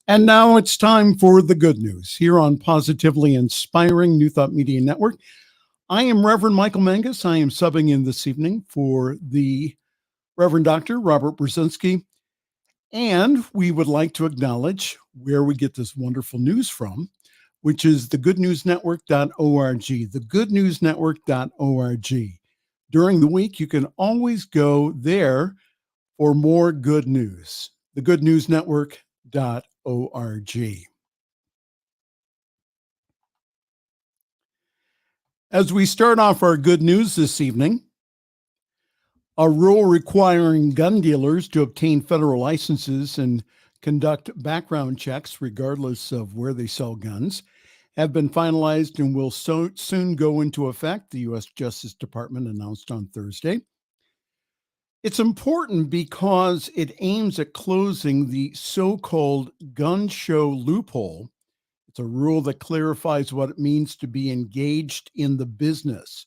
And now it's time for the good news here on Positively Inspiring New Thought Media Network. I am Reverend Michael Mangus. I am subbing in this evening for the Reverend Dr. Robert Brzezinski. And we would like to acknowledge where we get this wonderful news from, which is thegoodnewsnetwork.org, thegoodnewsnetwork.org. During the week, you can always go there for more good news, thegoodnewsnetwork.org. As we start off our good news this evening, a rule requiring gun dealers to obtain federal licenses and conduct background checks regardless of where they sell guns have been finalized and will soon go into effect, the U.S. Justice Department announced on Thursday. It's important because it aims at closing the so-called gun show loophole. It's a rule that clarifies what it means to be engaged in the business.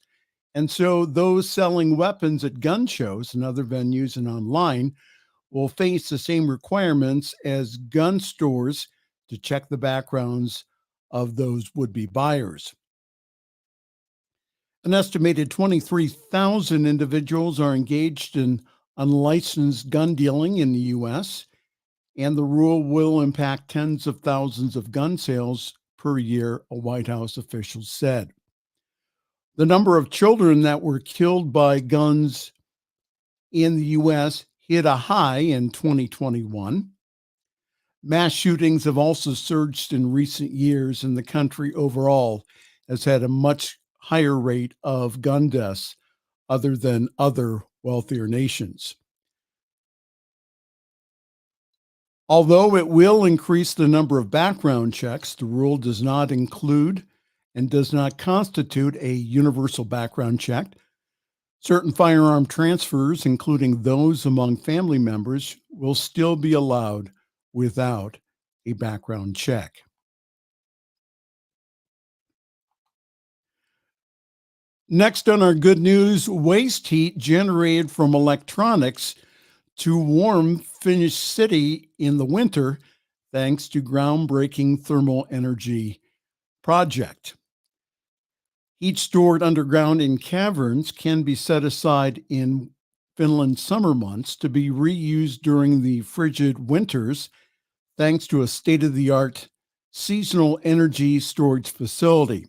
And so those selling weapons at gun shows and other venues and online will face the same requirements as gun stores to check the backgrounds of those would-be buyers. An estimated 23,000 individuals are engaged in unlicensed gun dealing in the U.S., and the rule will impact tens of thousands of gun sales per year, a White House official said. The number of children that were killed by guns in the U.S. hit a high in 2021. Mass shootings have also surged in recent years, and the country overall has had a much higher rate of gun deaths other than other wealthier nations. Although it will increase the number of background checks, the rule does not include and does not constitute a universal background check. Certain firearm transfers, including those among family members, will still be allowed without a background check. Next on our good news, waste heat generated from electronics to warm Finnish city in the winter, thanks to groundbreaking thermal energy project. Heat stored underground in caverns can be set aside in Finland's summer months to be reused during the frigid winters, thanks to a state-of-the-art seasonal energy storage facility.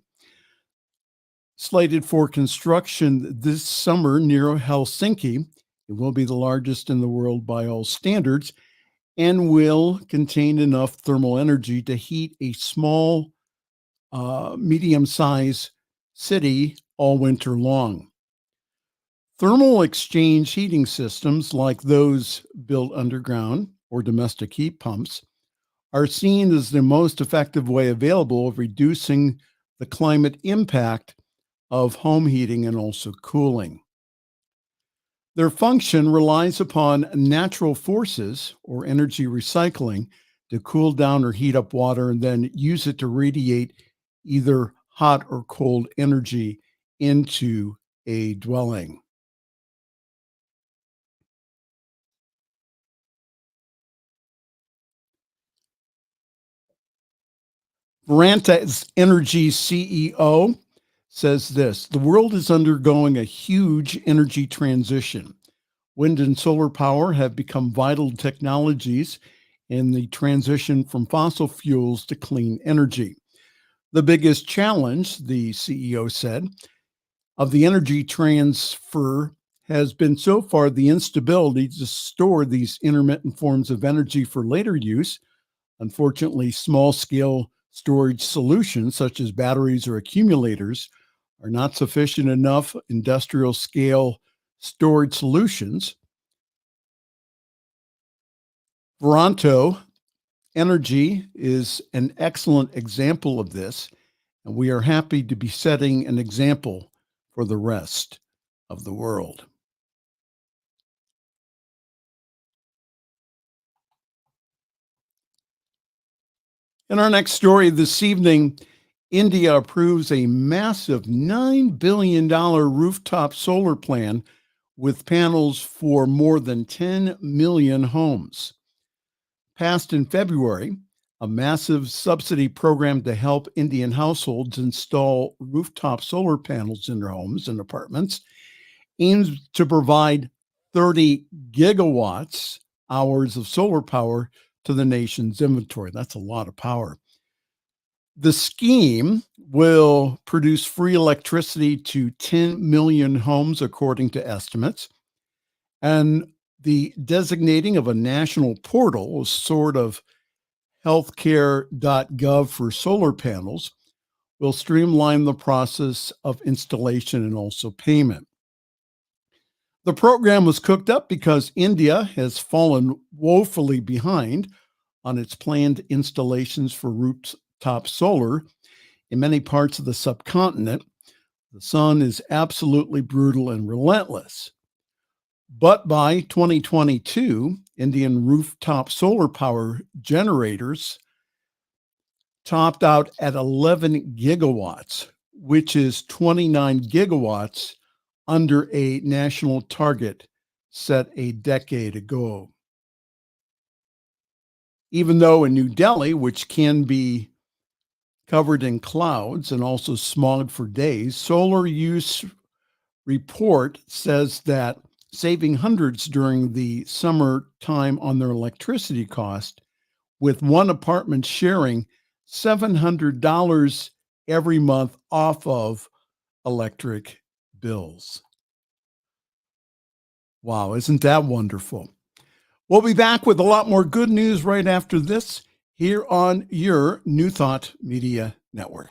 Slated for construction this summer near Helsinki, it will be the largest in the world by all standards and will contain enough thermal energy to heat a small, medium-sized city all winter long. Thermal exchange heating systems like those built underground or domestic heat pumps are seen as the most effective way available of reducing the climate impact of home heating and also cooling. Their function relies upon natural forces or energy recycling to cool down or heat up water and then use it to radiate either hot or cold energy into a dwelling. Veranta's Energy CEO says this: the world is undergoing a huge energy transition. Wind and solar power have become vital technologies in the transition from fossil fuels to clean energy. The biggest challenge, the CEO said, of the energy transfer has been so far the instability to store these intermittent forms of energy for later use. Unfortunately, small-scale storage solutions such as batteries or accumulators are not sufficient enough industrial scale storage solutions. Veranto Energy is an excellent example of this, and we are happy to be setting an example for the rest of the world. In our next story this evening, India approves a massive $9 billion rooftop solar plan with panels for more than 10 million homes. Passed in February, a massive subsidy program to help Indian households install rooftop solar panels in their homes and apartments, aims to provide 30 gigawatts hours of solar power to the nation's inventory. That's a lot of power. The scheme will produce free electricity to 10 million homes, according to estimates. And the designating of a national portal, a sort of healthcare.gov for solar panels, will streamline the process of installation and also payment. The program was cooked up because India has fallen woefully behind on its planned installations for rooftop solar in many parts of the subcontinent. The sun is absolutely brutal and relentless. But by 2022, Indian rooftop solar power generators topped out at 11 gigawatts, which is 29 gigawatts under a national target set a decade ago. Even though in New Delhi, which can be covered in clouds and also smog for days, solar use report says that saving hundreds during the summer time on their electricity cost, with one apartment sharing $700 every month off of electric bills. Wow, isn't that wonderful? We'll be back with a lot more good news right after this here on your New Thought Media Network.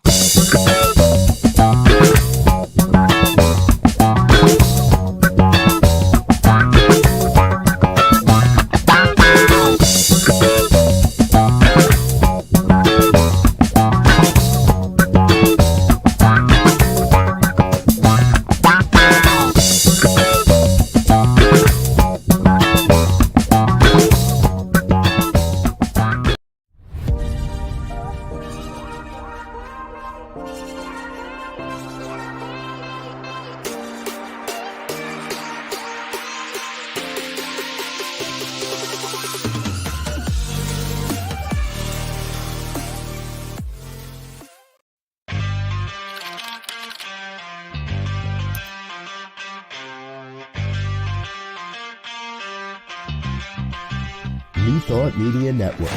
New Thought Media Network.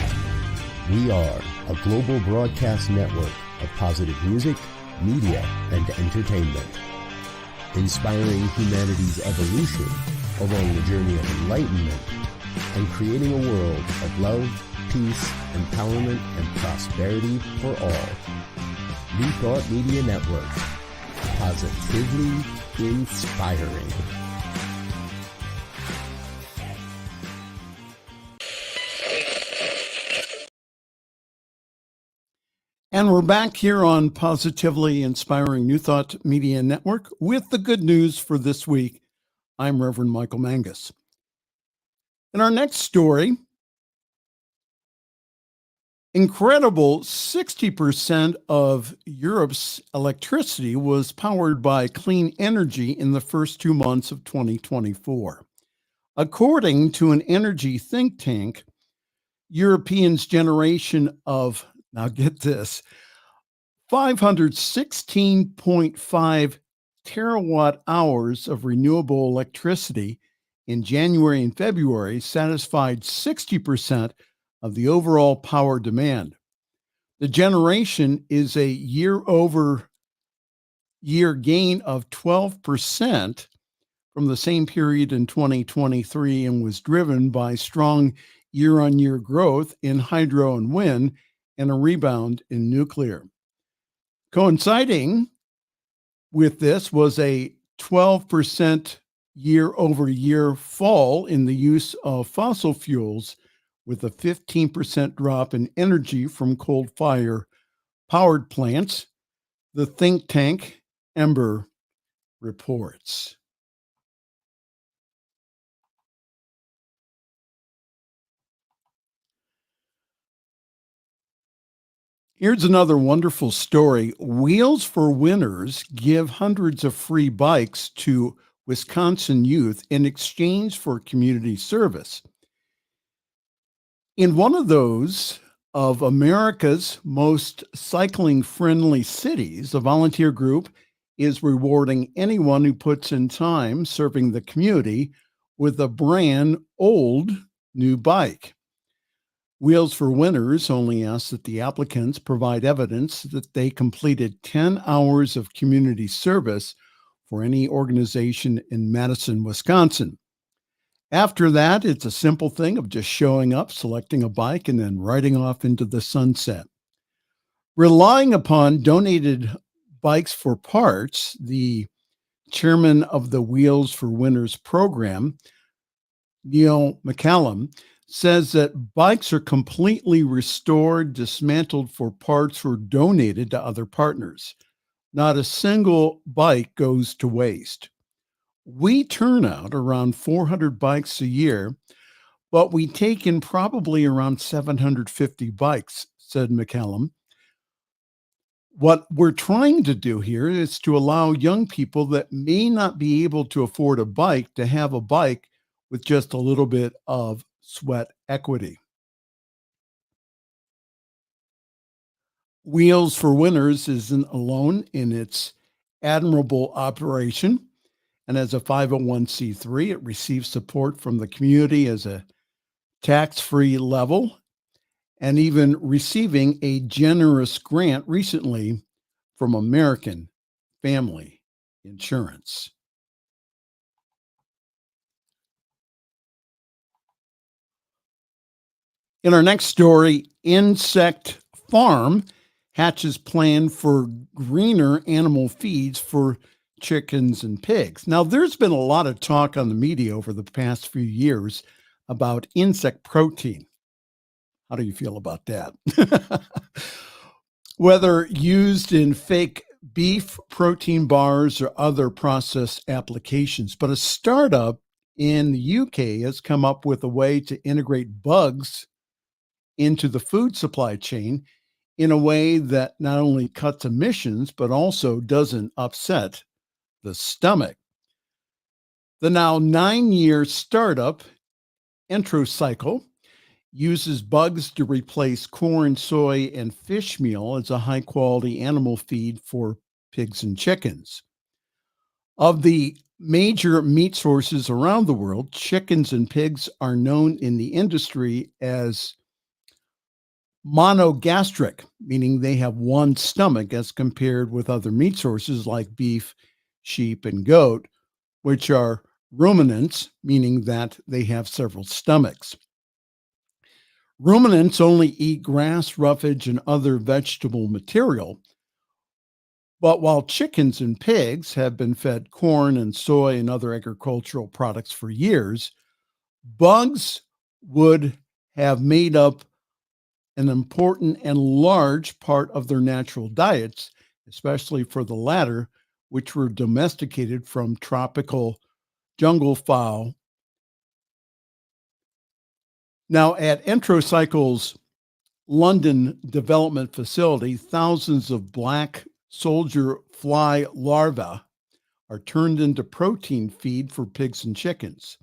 We are a global broadcast network of positive music, media, and entertainment, inspiring humanity's evolution along the journey of enlightenment and creating a world of love, peace, empowerment, and prosperity for all. New Thought Media Network. Positively inspiring. And we're back here on Positively Inspiring New Thought Media Network with the good news for this week. I'm Reverend Michael Mangus. In our next story, incredible 60% of Europe's electricity was powered by clean energy in the first 2 months of 2024. According to an energy think tank, Europeans' generation of, now get this, 516.5 terawatt hours of renewable electricity in January and February satisfied 60% of the overall power demand. The generation is a year-over-year gain of 12% from the same period in 2023 and was driven by strong year-on-year growth in hydro and wind and a rebound in nuclear. Coinciding with this was a 12% year-over-year fall in the use of fossil fuels, with a 15% drop in energy from coal-fired powered plants, the think tank Ember reports. Here's another wonderful story. Wheels for Winners give hundreds of free bikes to Wisconsin youth in exchange for community service. In one of those of America's most cycling-friendly cities, a volunteer group is rewarding anyone who puts in time serving the community with a brand old new bike. Wheels for Winners only asks that the applicants provide evidence that they completed 10 hours of community service for any organization in Madison, Wisconsin. After that, it's a simple thing of just showing up, selecting a bike, and then riding off into the sunset. Relying upon donated bikes for parts, the chairman of the Wheels for Winners program, Neil McCallum, says that bikes are completely restored, dismantled for parts, or donated to other partners. Not a single bike goes to waste. We turn out around 400 bikes a year, but we take in probably around 750 bikes, said McCallum. What we're trying to do here is to allow young people that may not be able to afford a bike to have a bike with just a little bit of sweat equity. Wheels for Winners isn't alone in its admirable operation, and as a 501c3, it receives support from the community as a tax-free level, and even receiving a generous grant recently from American Family Insurance. In our next story, Insect Farm hatches plan for greener animal feeds for chickens and pigs. Now, there's been a lot of talk on the media over the past few years about insect protein. How do you feel about that? Whether used in fake beef protein bars or other processed applications. But a startup in the UK has come up with a way to integrate bugs into the food supply chain in a way that not only cuts emissions, but also doesn't upset the stomach. The now 9-year startup, Entrocycle, uses bugs to replace corn, soy, and fish meal as a high-quality animal feed for pigs and chickens. Of the major meat sources around the world, chickens and pigs are known in the industry as monogastric, meaning they have one stomach as compared with other meat sources like beef, sheep, and goat, which are ruminants, meaning that they have several stomachs. Ruminants only eat grass, roughage, and other vegetable material. But while chickens and pigs have been fed corn and soy and other agricultural products for years, bugs would have made up an important and large part of their natural diets, especially for the latter, which were domesticated from tropical jungle fowl. Now, at Entrocycle's London development facility, thousands of black soldier fly larvae are turned into protein feed for pigs and chickens.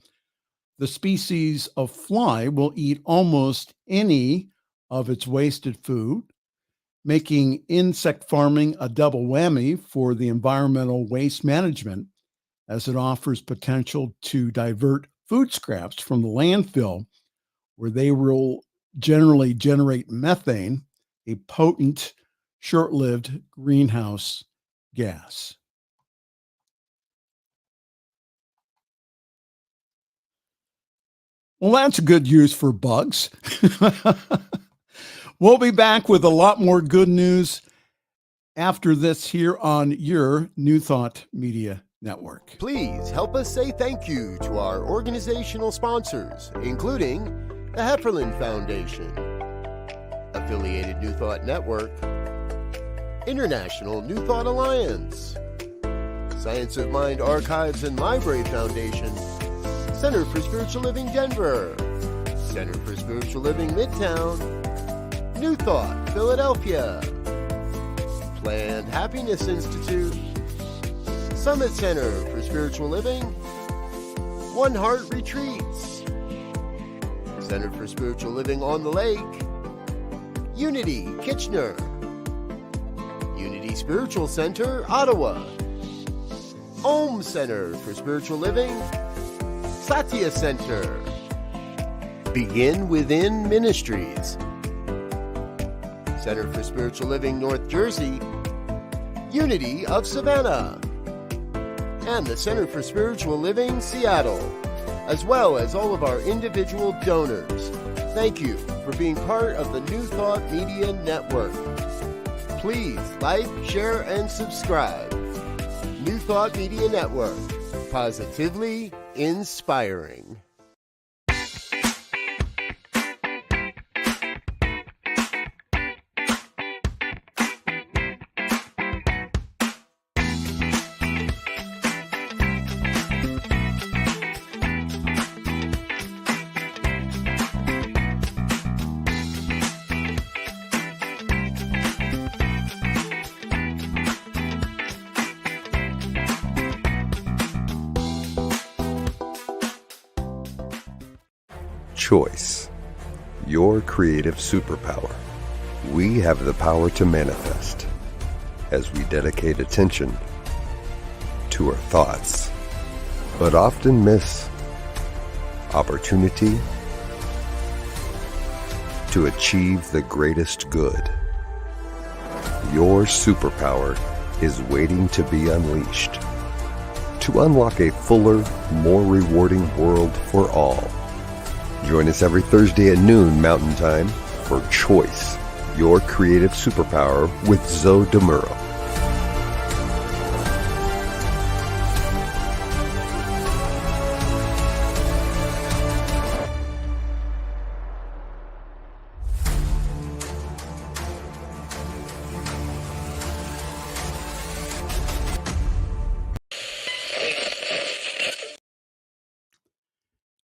The species of fly will eat almost any of its wasted food, making insect farming a double whammy for the environmental waste management, as it offers potential to divert food scraps from the landfill, where they will generally generate methane, a potent, short-lived greenhouse gas. Well, that's a good use for bugs. We'll be back with a lot more good news after this here on your New Thought Media Network. Please help us say thank you to our organizational sponsors, including the Hefferland Foundation, Affiliated New Thought Network, International New Thought Alliance, Science of Mind Archives and Library Foundation, Center for Spiritual Living Denver, Center for Spiritual Living Midtown, New Thought Philadelphia, Planned Happiness Institute, Summit Center for Spiritual Living, One Heart Retreats, Center for Spiritual Living on the Lake, Unity, Kitchener. Unity Spiritual Center, Ottawa. Om Center for Spiritual Living, Satya Center. Begin Within Ministries. Center for Spiritual Living, North Jersey. Unity of Savannah. And the Center for Spiritual Living, Seattle, as well as all of our individual donors. Thank you for being part of the New Thought Media Network. Please like, share, and subscribe. New Thought Media Network, positively inspiring. Choice, your creative superpower. We have the power to manifest as we dedicate attention to our thoughts, but often miss opportunity to achieve the greatest good. Your superpower is waiting to be unleashed to unlock a fuller, more rewarding world for all. Join us every Thursday at noon Mountain Time for Choice, your creative superpower with Zoe DeMuro.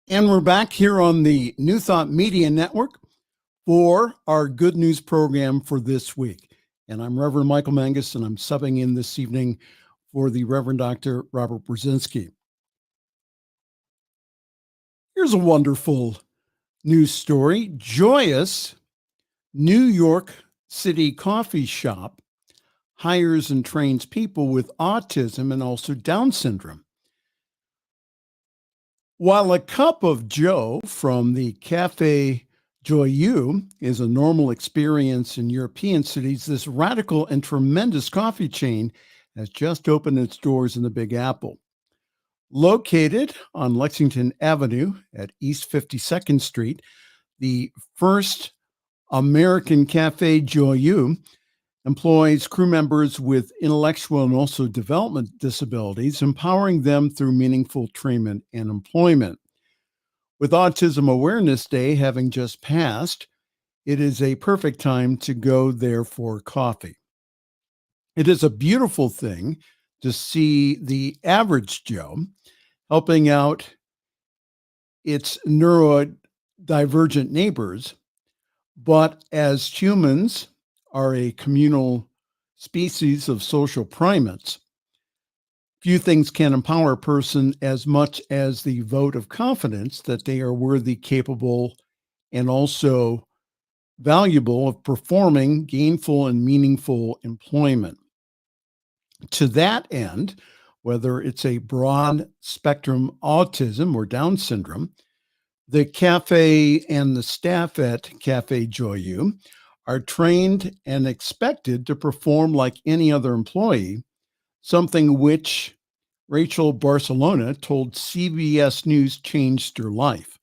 And we're back here on the New Thought Media Network for our Good News program for this week. And I'm Reverend Michael Mangus, and I'm subbing in this evening for the Reverend Dr. Robert Brzezinski. Here's a wonderful news story. Joyous New York City coffee shop hires and trains people with autism and also Down syndrome. While a cup of Joe from the Café Joyeux is a normal experience in European cities, this radical and tremendous coffee chain has just opened its doors in the Big Apple. Located on Lexington Avenue at East 52nd Street, the first American Café Joyeux employs crew members with intellectual and also development disabilities, empowering them through meaningful treatment and employment. With Autism Awareness Day having just passed, it is a perfect time to go there for coffee. It is a beautiful thing to see the average Joe helping out its neurodivergent neighbors, but as humans are a communal species of social primates, few things can empower a person as much as the vote of confidence that they are worthy, capable, and also valuable of performing gainful and meaningful employment. To that end, whether it's a broad spectrum autism or Down syndrome, the cafe and the staff at Café Joyeux are trained and expected to perform like any other employee, something which Rachel Barcelona told CBS News changed her life.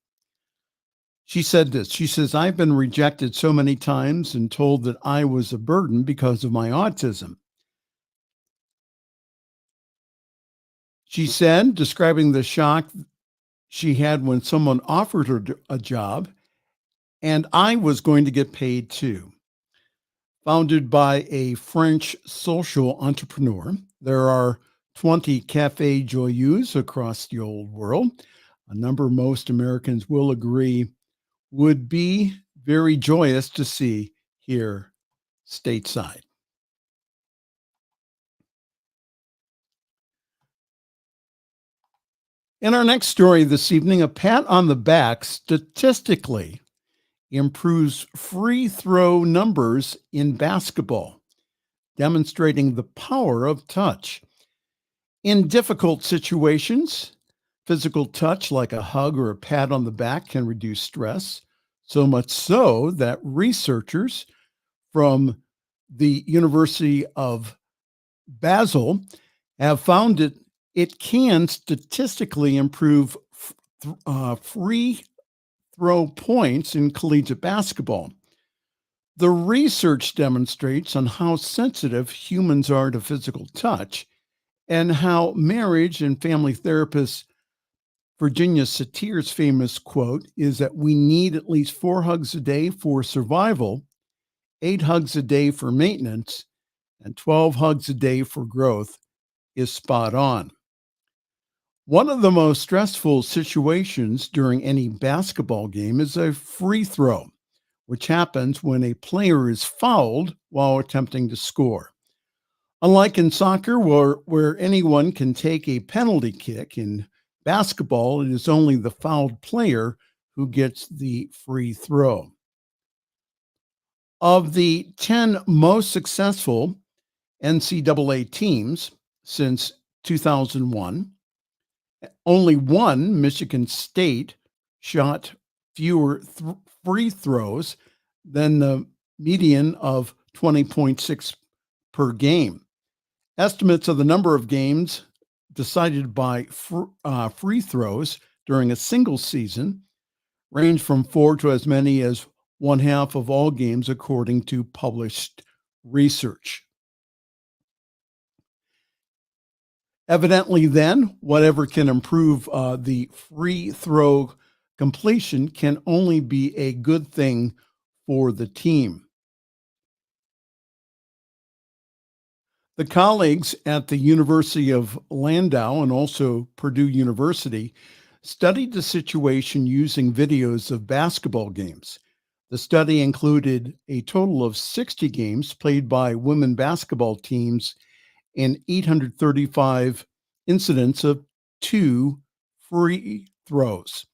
She said this, she says, "I've been rejected so many times and told that I was a burden because of my autism." She said, describing the shock she had when someone offered her a job, and I was going to get paid too. Founded by a French social entrepreneur, there are 20 Café Joyeux across the old world, a number most Americans will agree would be very joyous to see here stateside. In our next story this evening, a pat on the back statistically improves free throw numbers in basketball, demonstrating the power of touch. In difficult situations, physical touch like a hug or a pat on the back can reduce stress, so much so that researchers from the University of Basel have found that it can statistically improve free throw points in collegiate basketball. The research demonstrates on how sensitive humans are to physical touch and how marriage and family therapist Virginia Satir's famous quote is that we need at least 4 hugs a day for survival, 8 hugs a day for maintenance, and 12 hugs a day for growth is spot on. One of the most stressful situations during any basketball game is a free throw, which happens when a player is fouled while attempting to score. Unlike in soccer, where anyone can take a penalty kick, in basketball, it is only the fouled player who gets the free throw. Of the 10 most successful NCAA teams since 2001, only one, Michigan State, shot fewer free throws than the median of 20.6 per game. Estimates of the number of games decided by free throws during a single season range from 4 to as many as 1/2 of all games, according to published research. Evidently, then, whatever can improve the free throw completion can only be a good thing for the team. The colleagues at the University of Landau and also Purdue University studied the situation using videos of basketball games. The study included a total of 60 games played by women basketball teams and 835 incidents of 2 free throws.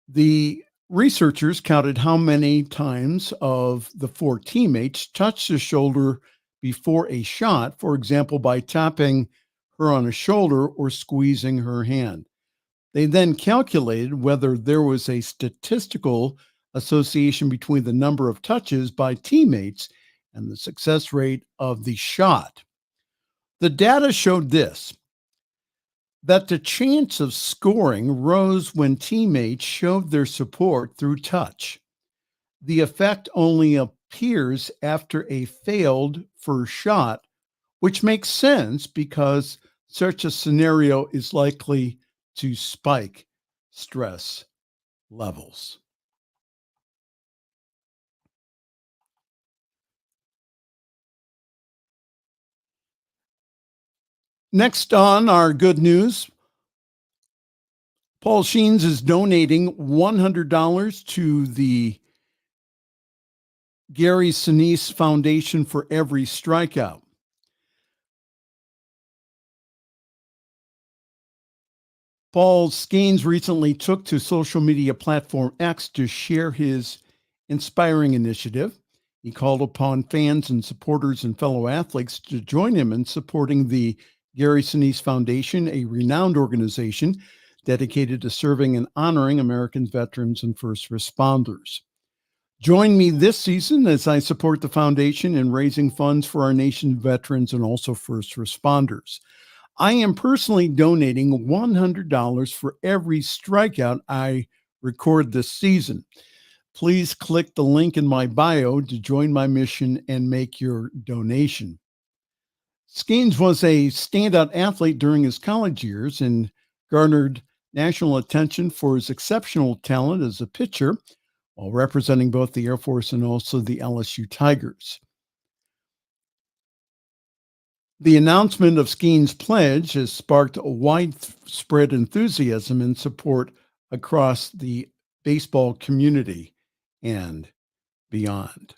The researchers counted how many times of the 4 teammates touched the shoulder before a shot, for example, by tapping her on a shoulder or squeezing her hand. They then calculated whether there was a statistical association between the number of touches by teammates and the success rate of the shot. The data showed this, that the chance of scoring rose when teammates showed their support through touch. The effect only appears after a failed first shot, which makes sense because such a scenario is likely to spike stress levels. Next on our good news, Paul Sheens is donating $100 to the Gary Sinise Foundation for every strikeout. Paul Skeens recently took to social media platform X to share his inspiring initiative. He called upon fans and supporters and fellow athletes to join him in supporting the Gary Sinise Foundation, a renowned organization dedicated to serving and honoring American veterans and first responders. Join me this season as I support the foundation in raising funds for our nation's veterans and also first responders. I am personally donating $100 for every strikeout I record this season. Please click the link in my bio to join my mission and make your donation. Skeens was a standout athlete during his college years and garnered national attention for his exceptional talent as a pitcher while representing both the Air Force and also the LSU Tigers. The announcement of Skeens' pledge has sparked a widespread enthusiasm and support across the baseball community and beyond.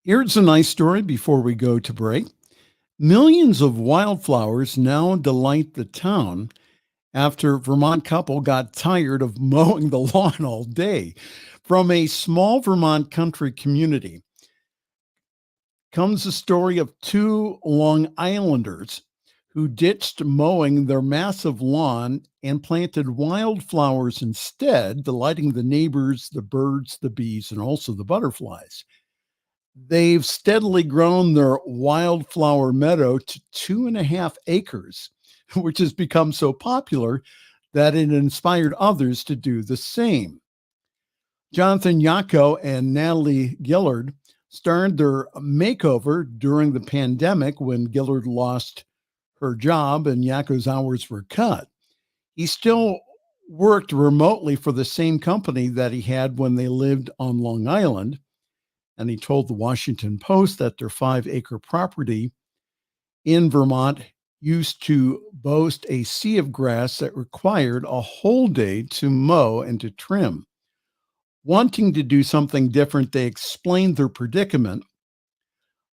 Here's a nice story before we go to break. Millions of wildflowers now delight the town after a Vermont couple got tired of mowing the lawn all day. From a small Vermont country community comes the story of two Long Islanders who ditched mowing their massive lawn and planted wildflowers instead, delighting the neighbors, the birds, the bees, and also the butterflies. They've steadily grown their wildflower meadow to 2.5 acres, which has become so popular that it inspired others to do the same. Jonathan Yako and Natalie Gillard started their makeover during the pandemic when Gillard lost her job and Yako's hours were cut. He still worked remotely for the same company that he had when they lived on Long Island. And he told the Washington Post that their 5-acre property in Vermont used to boast a sea of grass that required a whole day to mow and to trim. Wanting to do something different, they explained their predicament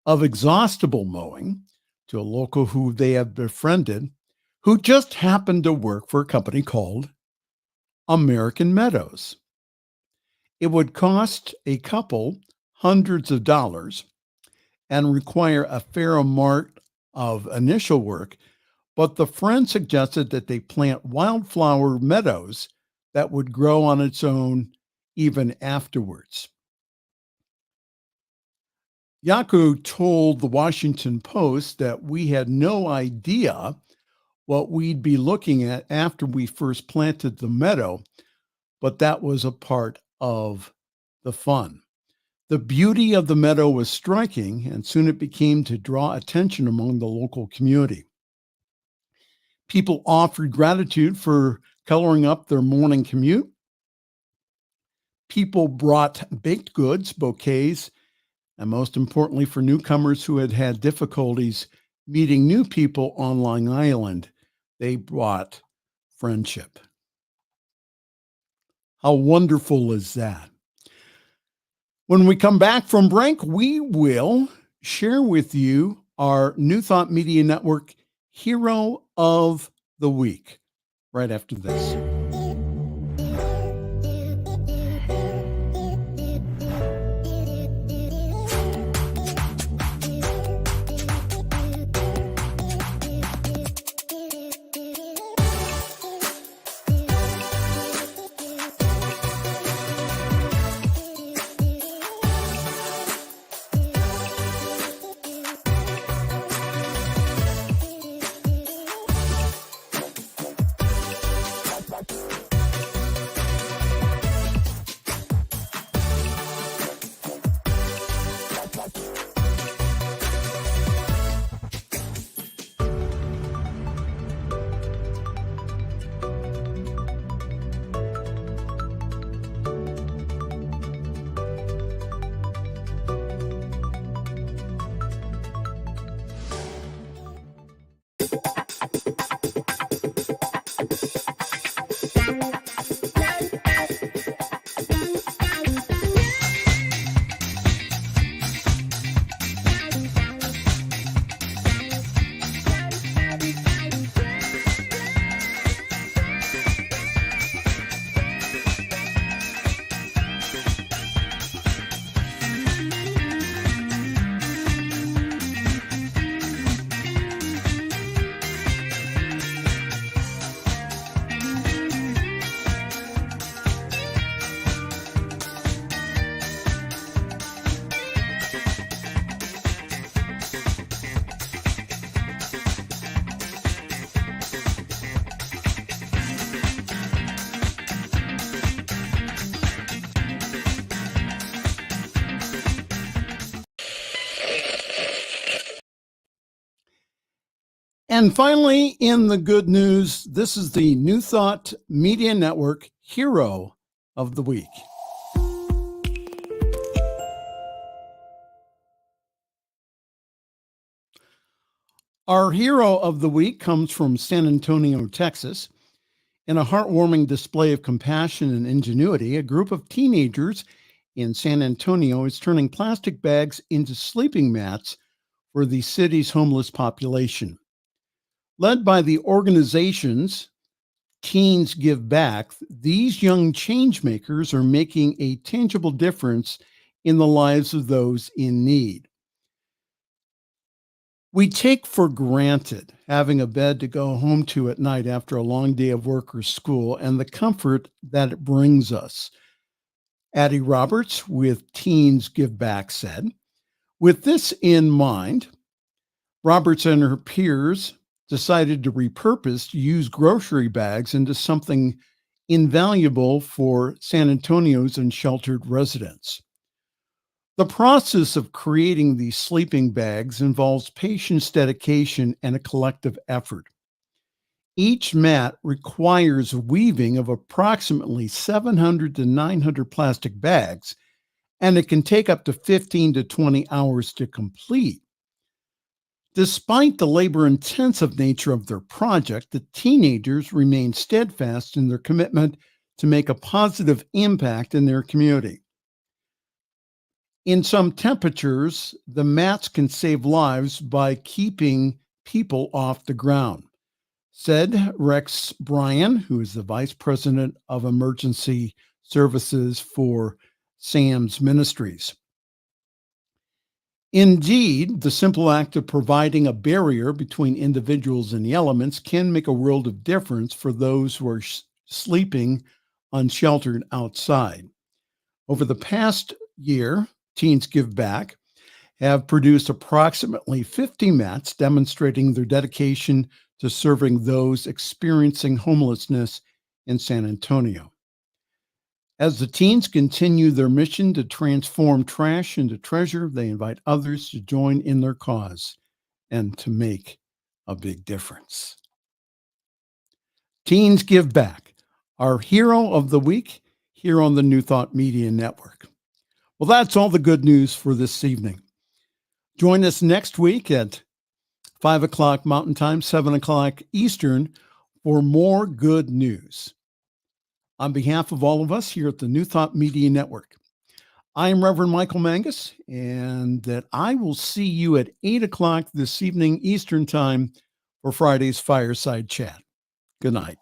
of exhaustible mowing to a local who they have befriended, who just happened to work for a company called American Meadows. It would cost a couple hundreds of dollars and require a fair amount of initial work, but the friend suggested that they plant wildflower meadows that would grow on its own even afterwards. Yaku told the Washington Post that we had no idea what we'd be looking at after we first planted the meadow, but that was a part of the fun. The beauty of the meadow was striking, and soon it became to draw attention among the local community. People offered gratitude for coloring up their morning commute. People brought baked goods, bouquets, and most importantly, for newcomers who had had difficulties meeting new people on Long Island, they brought friendship. How wonderful is that? When we come back from break, we will share with you our New Thought Media Network Hero of the Week right after this. And finally, in the good news, this is the New Thought Media Network Hero of the Week. Our hero of the week comes from San Antonio, Texas. In a heartwarming display of compassion and ingenuity, a group of teenagers in San Antonio is turning plastic bags into sleeping mats for the city's homeless population. Led by the organizations Teens Give Back, these young change makers are making a tangible difference in the lives of those in need. We take for granted having a bed to go home to at night after a long day of work or school and the comfort that it brings us. Addie Roberts with Teens Give Back said, with this in mind, Roberts and her peers decided to repurpose used grocery bags into something invaluable for San Antonio's unsheltered residents. The process of creating these sleeping bags involves patience, dedication, and a collective effort. Each mat requires weaving of approximately 700 to 900 plastic bags, and it can take up to 15 to 20 hours to complete. Despite the labor-intensive nature of their project, the teenagers remain steadfast in their commitment to make a positive impact in their community. In some temperatures, the mats can save lives by keeping people off the ground, said Rex Bryan, who is the Vice President of Emergency Services for SAMS Ministries. Indeed, the simple act of providing a barrier between individuals and the elements can make a world of difference for those who are sleeping unsheltered outside. Over the past year, Teens Give Back have produced approximately 50 mats demonstrating their dedication to serving those experiencing homelessness in San Antonio. As the teens continue their mission to transform trash into treasure, they invite others to join in their cause and to make a big difference. Teens Give Back, our hero of the week here on the New Thought Media Network. Well, that's all the good news for this evening. Join us next week at 5 o'clock Mountain Time, 7 o'clock Eastern for more good news. On behalf of all of us here at the New Thought Media Network, I am Reverend Michael Mangus, and that I will see you at 8 o'clock this evening Eastern Time for Friday's Fireside Chat. Good night.